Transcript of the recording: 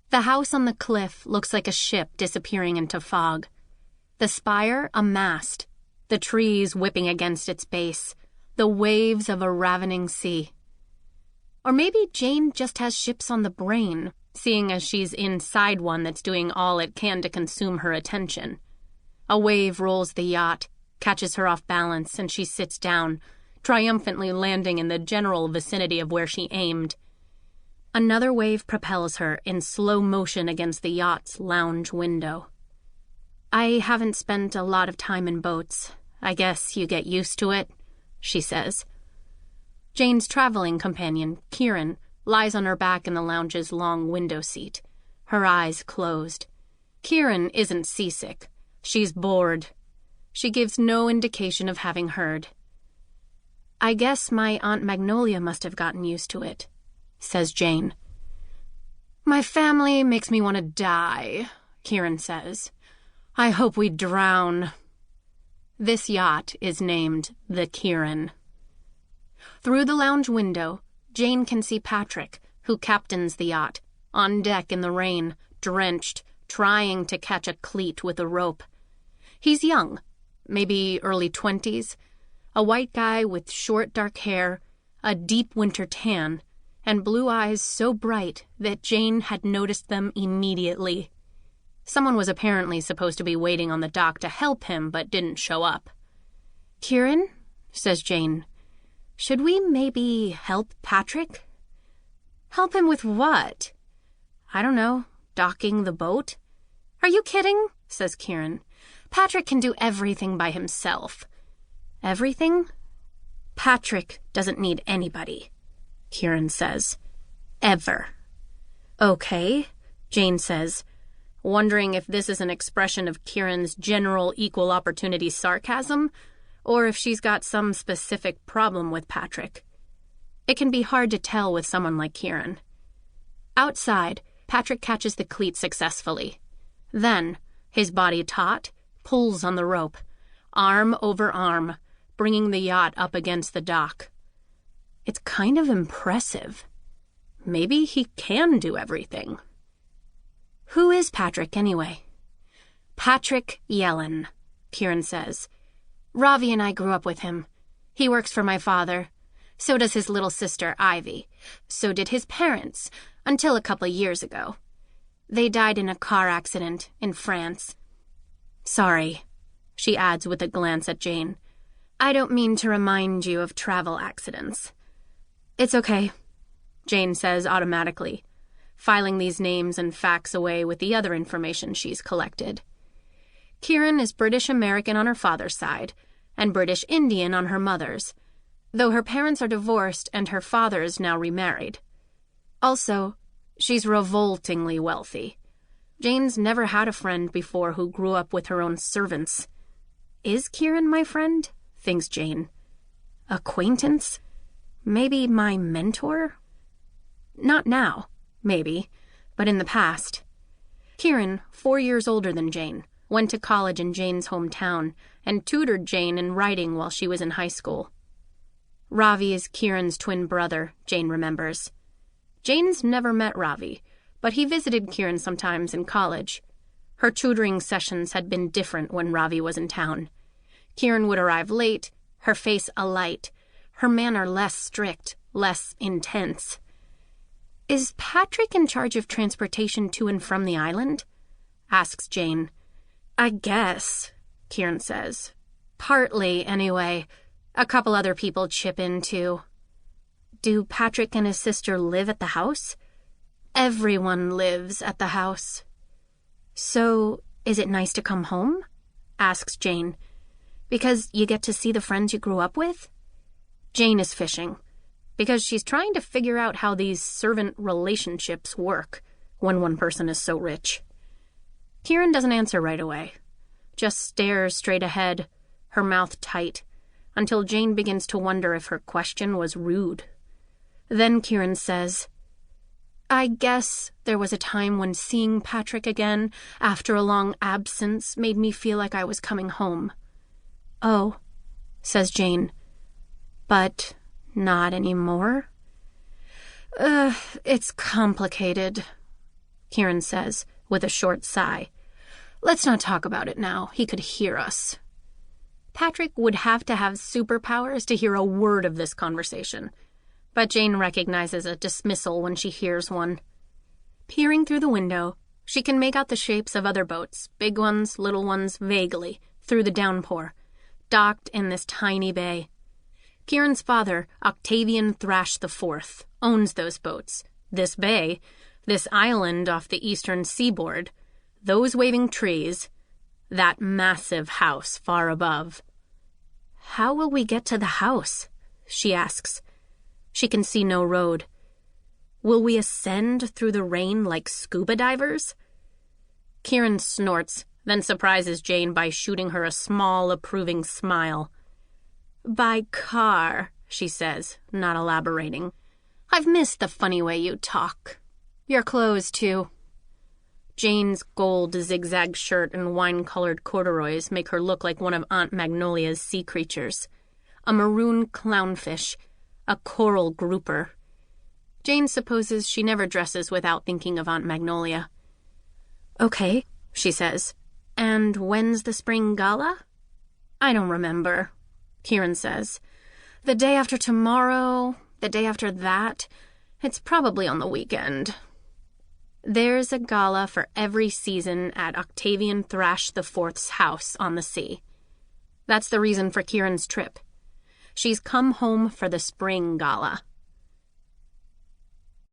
The house on the cliff looks like a ship disappearing into fog. The spire a mast, the trees whipping against its base, the waves of a ravening sea. Or maybe Jane just has ships on the brain, seeing as she's inside one that's doing all it can to consume her attention. A wave rolls the yacht, catches her off balance, and she sits down, triumphantly landing in the general vicinity of where she aimed. Another wave propels her in slow motion against the yacht's lounge window. "I haven't spent a lot of time in boats. I guess you get used to it," she says. Jane's traveling companion, Kieran, lies on her back in the lounge's long window seat, her eyes closed. Kieran isn't seasick. She's bored. She gives no indication of having heard. "I guess my Aunt Magnolia must have gotten used to it," says Jane. "My family makes me want to die," Kieran says. "I hope we drown." This yacht is named the Kieran. Through the lounge window, Jane can see Patrick, who captains the yacht, on deck in the rain, drenched, trying to catch a cleat with a rope. He's young, maybe early 20s, a white guy with short dark hair, a deep winter tan, and blue eyes so bright that Jane had noticed them immediately. Someone was apparently supposed to be waiting on the dock to help him, but didn't show up. "Kieran," says Jane, "should we maybe help Patrick?" "Help him with what?" "I don't know, docking the boat." "Are you kidding?" says Kieran. "Patrick can do everything by himself." "Everything?" "Patrick doesn't need anybody," Kieran says. "Ever." "Okay," Jane says, wondering if this is an expression of Kieran's general equal opportunity sarcasm, or if she's got some specific problem with Patrick. It can be hard to tell with someone like Kieran. Outside, Patrick catches the cleat successfully. Then, his body taut, pulls on the rope, arm over arm, bringing the yacht up against the dock. It's kind of impressive. Maybe he can do everything. "Who is Patrick, anyway?" "Patrick Yellen," Kieran says. "Ravi and I grew up with him. He works for my father. So does his little sister, Ivy. So did his parents, until a couple years ago. They died in a car accident in France. Sorry," she adds with a glance at Jane. "I don't mean to remind you of travel accidents." "It's okay," Jane says automatically, filing these names and facts away with the other information she's collected. Kieran is British-American on her father's side, and British-Indian on her mother's, though her parents are divorced and her father is now remarried. Also, she's revoltingly wealthy. Jane's never had a friend before who grew up with her own servants. Is Kieran my friend? Thinks Jane. Acquaintance? Maybe my mentor? Not now, maybe, but in the past. Kieran, 4 years older than Jane, went to college in Jane's hometown and tutored Jane in writing while she was in high school. Ravi is Kieran's twin brother, Jane remembers. Jane's never met Ravi, but he visited Kieran sometimes in college. Her tutoring sessions had been different when Ravi was in town. Kieran would arrive late, her face alight, her manner less strict, less intense. "Is Patrick in charge of transportation to and from the island?" asks Jane. "I guess," Kieran says. "Partly, anyway. A couple other people chip in, too." "Do Patrick and his sister live at the house?" "Everyone lives at the house." "So, is it nice to come home?" asks Jane. "Because you get to see the friends you grew up with?" Jane is fishing, because she's trying to figure out how these servant relationships work when one person is so rich. Kieran doesn't answer right away, just stares straight ahead, her mouth tight, until Jane begins to wonder if her question was rude. Then Kieran says, "I guess there was a time when seeing Patrick again after a long absence made me feel like I was coming home." "Oh," says Jane. "But not anymore?" It's complicated." Kieran says, with a short sigh. Let's not talk about it now. He could hear us. Patrick would have to have superpowers to hear a word of this conversation, but Jane recognizes a dismissal when she hears one. Peering through the window, she can make out the shapes of other boats, big ones, little ones, vaguely, through the downpour, docked in this tiny bay. Kieran's father, Octavian Thrash IV, owns those boats, this bay, this island off the eastern seaboard, those waving trees, that massive house far above. How will we get to the house? She asks. She can see no road. Will we ascend through the rain like scuba divers? Kieran snorts, then surprises Jane by shooting her a small, approving smile. By car, she says, not elaborating. I've missed the funny way you talk. Your clothes, too. Jane's gold zigzag shirt and wine-colored corduroys make her look like one of Aunt Magnolia's sea creatures. A maroon clownfish, a coral grouper. Jane supposes she never dresses without thinking of Aunt Magnolia. Okay, she says. And when's the spring gala? I don't remember, Kieran says. The day after tomorrow, the day after that. It's probably on the weekend. There's a gala for every season at Octavian Thrash IV's house on the sea. That's the reason for Kieran's trip. She's come home for the spring gala.